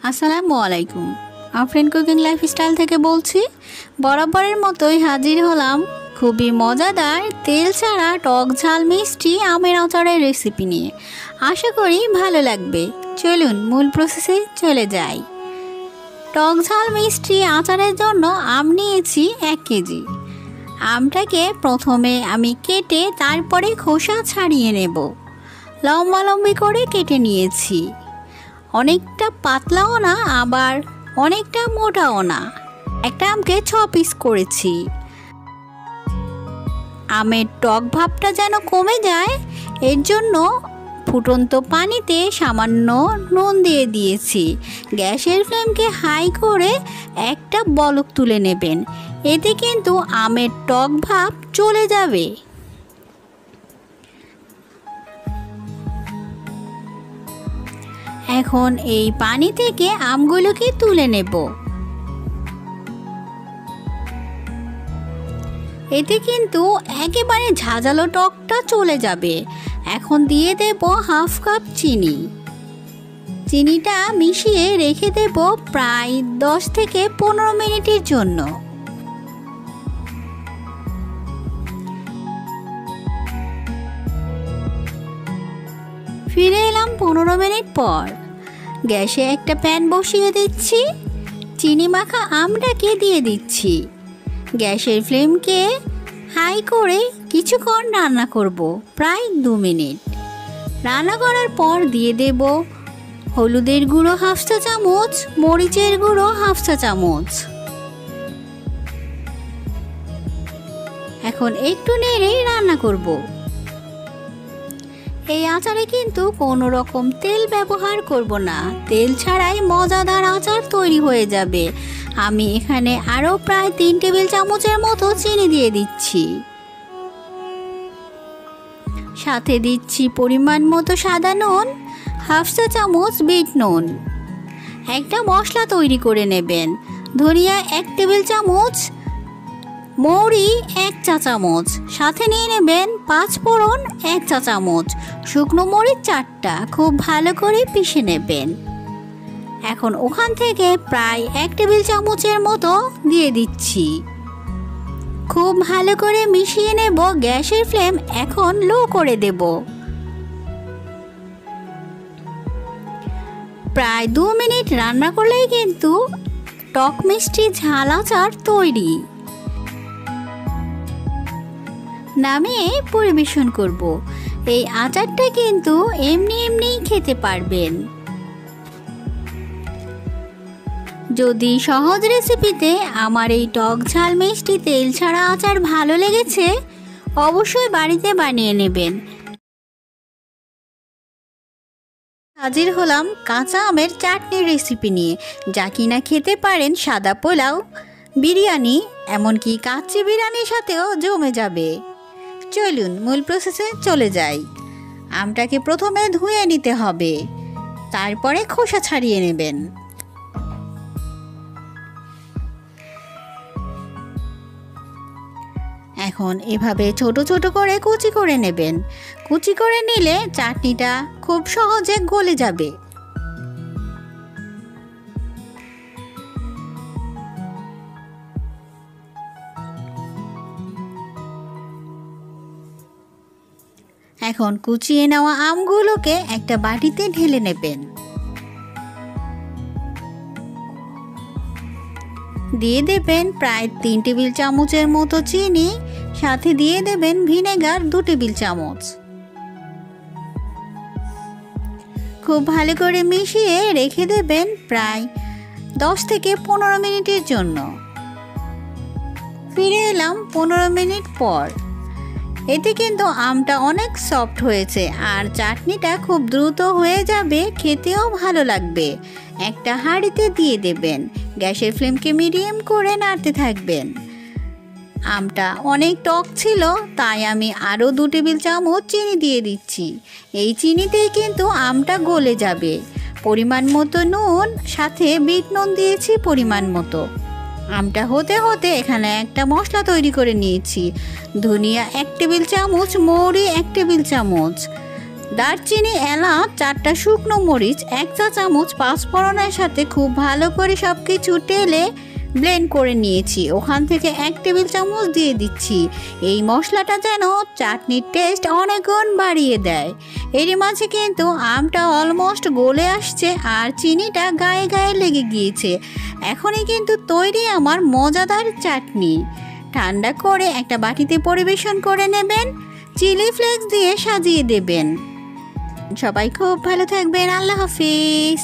আসসালামু আলাইকুম। Afrin cooking lifestyle থেকে বলছি। বরাবরের মতোই হাজির হলাম খুবই মজাদার তেল ছাড়া টক ঝাল মিষ্টি আমের আচারের রেসিপি নিয়ে। আশা করি ভালো লাগবে। চলুন মূল প্রসেসে চলে যাই। টক ঝাল মিষ্টি আচারের জন্য আম নিয়েছি 1 কেজি। আমটাকে প্রথমে আমি কেটে তারপরে খোসা ছাড়িয়ে নেব। লম্বা লম্বি করে কেটে নিয়েছি। অনেকটা পাতলাও না আবার অনেকটা মোটাও না। একটা আমকে 6 পিস করেছি। আমের টক ভাবটা যেন কমে যায় এর জন্য ফুটন্ত পানিতে সামান্য নুন দিয়ে দিয়েছি। গ্যাসের ফ্লেমকে হাই করে একটা বলক তুলে নেবেন। এতে কিন্তু আমের টক ভাব চলে যাবে। এখন এই পানি থেকে আমগুলোকে তুলে নেব। এতে কিন্তু একেবারে ঝাঁঝালো টকটা চলে যাবে। এখন দিয়ে দেব হাফ কাপ চিনি। চিনিটা মিশিয়ে রেখে দেব প্রায় 10 থেকে 15 মিনিটের জন্য। ফিরে এলাম 15 মিনিট পর। গ্যাসে একটা প্যান বসিয়ে দিচ্ছি। চিনি মাখা আমটাকে দিয়ে দিচ্ছি। গ্যাসের ফ্লেমকে হাই করে কিছুক্ষণ রান্না করব, প্রায় 2 মিনিট। রান্না করার পর দিয়ে দেব হলুদের গুঁড়ো হাফ চা চামচ, মরিচের গুঁড়ো হাফ চা চামচ। এখন একটু নেড়ে রান্না করব। এই আচারে কিন্তু কোনো রকম তেল ব্যবহার করব না। তেল ছাড়াই মজাদার আচার তৈরি হয়ে যাবে। আমি এখানে আরও প্রায় 3 টেবিল চামচের মতো চিনি দিয়ে দিচ্ছি। সাথে দিচ্ছি পরিমাণ মতো সাদা নুন, হাফ চা চামচ বিট নুন। একটা মশলা তৈরি করে নেবেন। ধনিয়া 1 টেবিল চামচ, মৌরি 1 চা চামচ, সাথে নিয়ে নেবেন 5 ফোড়ন 1 চা চামচ, শুকনো মরিচ 4টা। খুব ভালো করে পিষে নেবেন। এখন ওখান থেকে প্রায় 1 টেবিল চামচের মতো দিয়ে দিচ্ছি। খুব ভালো করে মিশিয়ে নেব। গ্যাসের ফ্লেম এখন লো করে দেব। প্রায় 2 মিনিট রান্না করলেই কিন্তু টক মিষ্টি ঝাল আচার তৈরি। নামিয়ে পরিবেশন করব। এই আচারটা কিন্তু এমনিই খেতে পারবেন। যদি সহজ রেসিপিতে আমার এই টক ঝাল মিষ্টি তেল ছাড়া আচার ভালো লেগেছে, অবশ্যই বাড়িতে বানিয়ে নেবেন। হাজির হলাম কাঁচা আমের চাটনির রেসিপি নিয়ে, যা কিনা খেতে পারেন সাদা পোলাও, বিরিয়ানি, এমনকি কাচ্চি বিরিয়ানির সাথেও জমে যাবে। চলুন মূল প্রসেসে চলে যাই। আমটাকে প্রথমে ধুয়ে নিতে হবে, তারপরে খোসা ছাড়িয়ে নেবেন। এখন এভাবে ছোট ছোট করে কুচি করে নেবেন। কুচি করে নিলে চাটনিটা খুব সহজে গলে যাবে। এখন কুচিয়ে নেওয়া আমগুলোকে একটা বাটিতে ঢেলে নেবেন। দিয়ে দেবেন প্রায় 3 টেবিল চামচের মতো চিনি, সাথে দিয়ে দেবেন ভিনেগার 2 টেবিল চামচ। খুব ভালো করে মিশিয়ে রেখে দেবেন প্রায় 10 থেকে 15 মিনিটের জন্য। ফিরে এলাম 15 মিনিট পর। এতে কিন্তু আমটা অনেক সফট হয়েছে আর চাটনিটা খুব দ্রুত হয়ে যাবে, খেতেও ভালো লাগবে। একটা হাঁড়িতে দিয়ে দেবেন। গ্যাসের ফ্লেমকে মিডিয়াম করে নাড়তে থাকবেন। আমটা অনেক টক ছিল, তাই আমি আরও 2 টেবিল চামচ চিনি দিয়ে দিচ্ছি। এই চিনিতেই কিন্তু আমটা গলে যাবে। পরিমাণ মতো নুন, সাথে বিট নুন দিয়েছি পরিমাণ মতো। আমটা হতে হতে এখানে একটা মশলা তৈরি করে নিয়েছি। ধনিয়া 1 টেবিল চামচ, মৌরি 1 টেবিল চামচ, দারচিনি, এলাচ, 4টা শুকনো মরিচ, 1 চা চামচ পাঁচফোড়নের সাথে খুব ভালো করে সব কিছু টেলে ব্লেন্ড করে নিয়েছি। ওখান থেকে 1 টেবিল চামচ দিয়ে দিচ্ছি। এই মশলাটা যেন চাটনির টেস্ট অনেক গুণ বাড়িয়ে দেয়। এরই মাঝে কিন্তু আমটা অলমোস্ট গলে আসছে আর চিনিটা গায়ে গায়ে লেগে গিয়েছে। এখনই কিন্তু তৈরি আমার মজাদার চাটনি। ঠান্ডা করে একটা বাটিতে পরিবেশন করে নেবেন, চিলি ফ্লেক্স দিয়ে সাজিয়ে দেবেন। সবাই খুব ভালো থাকবেন। আল্লাহ হাফিজ।